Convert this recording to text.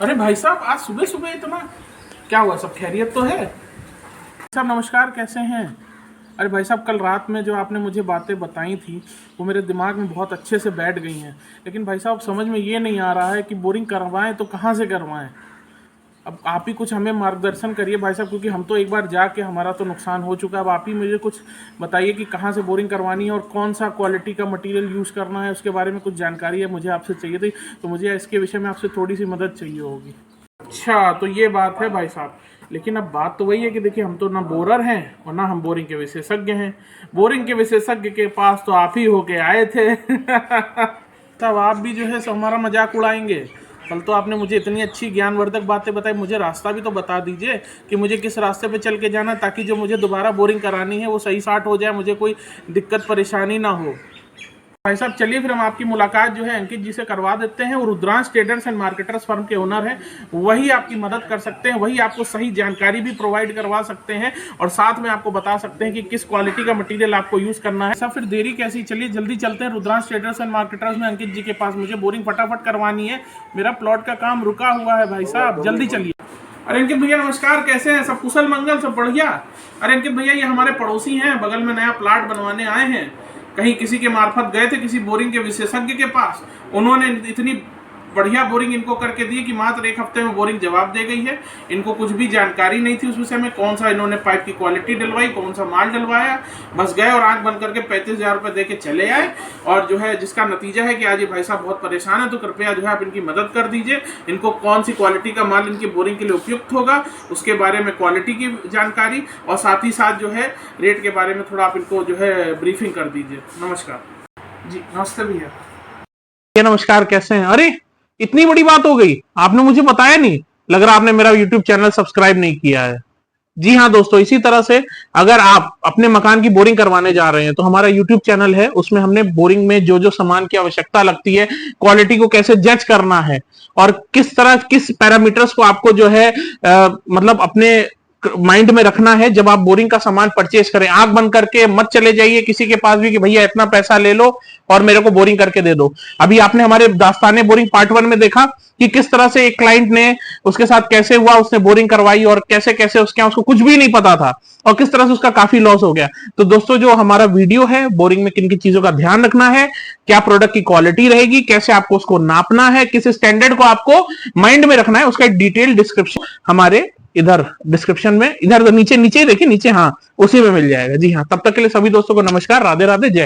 अरे भाई साहब, आज सुबह सुबह इतना क्या हुआ? सब खैरियत तो है? साहब नमस्कार, कैसे हैं? अरे भाई साहब, कल रात में जो आपने मुझे बातें बताई थी वो मेरे दिमाग में बहुत अच्छे से बैठ गई हैं। लेकिन भाई साहब, समझ में ये नहीं आ रहा है कि बोरिंग करवाएं तो कहाँ से करवाएं। अब आप ही कुछ हमें मार्गदर्शन करिए भाई साहब, क्योंकि हम तो एक बार जाके हमारा तो नुकसान हो चुका है। अब आप ही मुझे कुछ बताइए कि कहाँ से बोरिंग करवानी है और कौन सा क्वालिटी का मटेरियल यूज़ करना है, उसके बारे में कुछ जानकारी है मुझे आपसे चाहिए थी। तो मुझे इसके विषय में आपसे थोड़ी सी मदद चाहिए होगी। अच्छा, तो ये बात है भाई साहब। लेकिन अब बात तो वही है कि देखिए, हम तो ना बोरर हैं और ना हम बोरिंग के विशेषज्ञ हैं। बोरिंग के विशेषज्ञ के पास तो आप ही होके आए थे। तब आप भी जो है सो हमारा मजाक उड़ाएंगे। कल तो आपने मुझे इतनी अच्छी ज्ञानवर्धक बातें बताई, मुझे रास्ता भी तो बता दीजिए कि मुझे किस रास्ते पे चल के जाना, ताकि जो मुझे दोबारा बोरिंग करानी है वो सही साट हो जाए, मुझे कोई दिक्कत परेशानी ना हो। भाई साहब चलिए, फिर हम आपकी मुलाकात जो है अंकित जी से करवा देते हैं। वो Rudransh traders and marketers firm के ओनर हैं, वही आपकी मदद कर सकते हैं, वही आपको सही जानकारी भी प्रोवाइड करवा सकते हैं और साथ में आपको बता सकते हैं कि किस क्वालिटी का मटेरियल आपको यूज करना है। साहब फिर देरी कैसी, चलिए जल्दी चलते हैं रुद्रांश ट्रेडर्स एंड मार्केटर्स में अंकित जी के पास। मुझे बोरिंग फटाफट करवानी है, मेरा प्लॉट का काम रुका हुआ है भाई साहब, जल्दी चलिए। अरे अंकित भैया नमस्कार, कैसे हैं? सब कुशल मंगल, सब बढ़िया? अरे अंकित भैया, ये हमारे पड़ोसी हैं, बगल में नया प्लाट बनवाने आए हैं। कहीं किसी के मार्फत गए थे किसी बोरिंग के विशेषज्ञ के पास, उन्होंने इतनी बढ़िया बोरिंग इनको करके दी कि मात्र एक हफ्ते में बोरिंग जवाब दे गई है। इनको कुछ भी जानकारी नहीं थी उस विषय में, कौन सा इन्होंने पाइप की क्वालिटी डलवाई, कौन सा माल डलवाया। बस गए और आंख बंद करके 35,000 रुपये दे के चले आए। और जो है जिसका नतीजा है कि आज ये भाई साहब बहुत परेशान है। तो कृपया जो है आप इनकी मदद कर दीजिए। इनको कौन सी क्वालिटी का माल इनकी बोरिंग के लिए उपयुक्त होगा, उसके बारे में क्वालिटी की जानकारी और साथ ही साथ जो है रेट के बारे में थोड़ा आप इनको जो है ब्रीफिंग कर दीजिए। नमस्कार जी। नमस्ते भैया। नमस्कार, कैसे हैं? अरे इतनी बड़ी बात हो गई, आपने मुझे बताया नहीं। लग रहा आपने मेरा YouTube चैनल सब्सक्राइब नहीं किया है। जी हाँ दोस्तों, इसी तरह से अगर आप अपने मकान की बोरिंग करवाने जा रहे हैं तो हमारा YouTube चैनल है, उसमें हमने बोरिंग में जो जो सामान की आवश्यकता लगती है, क्वालिटी को कैसे जज करना है और किस तरह किस पैरामीटर्स को आपको जो है मतलब अपने माइंड में रखना है जब आप बोरिंग का सामान परचेज करें। आंख बंद करके मत चले जाइए किसी के पास भी कि भैया इतना पैसा ले लो और मेरे को बोरिंग करके दे दो। अभी आपने हमारे दास्ताने बोरिंग पार्ट 1 में देखा कि किस तरह से एक क्लाइंट ने, उसके साथ कैसे हुआ, उसने बोरिंग करवाई और कैसे कैसे उसको कुछ भी नहीं पता था और किस तरह से उसका काफी लॉस हो गया। तो दोस्तों, जो हमारा वीडियो है बोरिंग में किन किन चीजों का ध्यान रखना है, क्या प्रोडक्ट की क्वालिटी रहेगी, कैसे आपको उसको नापना है, किस स्टैंडर्ड को आपको माइंड में रखना है, उसका एक डिटेल डिस्क्रिप्शन हमारे इधर डिस्क्रिप्शन में, इधर नीचे नीचे ही देखिए, नीचे हाँ उसी में मिल जाएगा। जी हाँ, तब तक के लिए सभी दोस्तों को नमस्कार, राधे राधे, जय हिंद।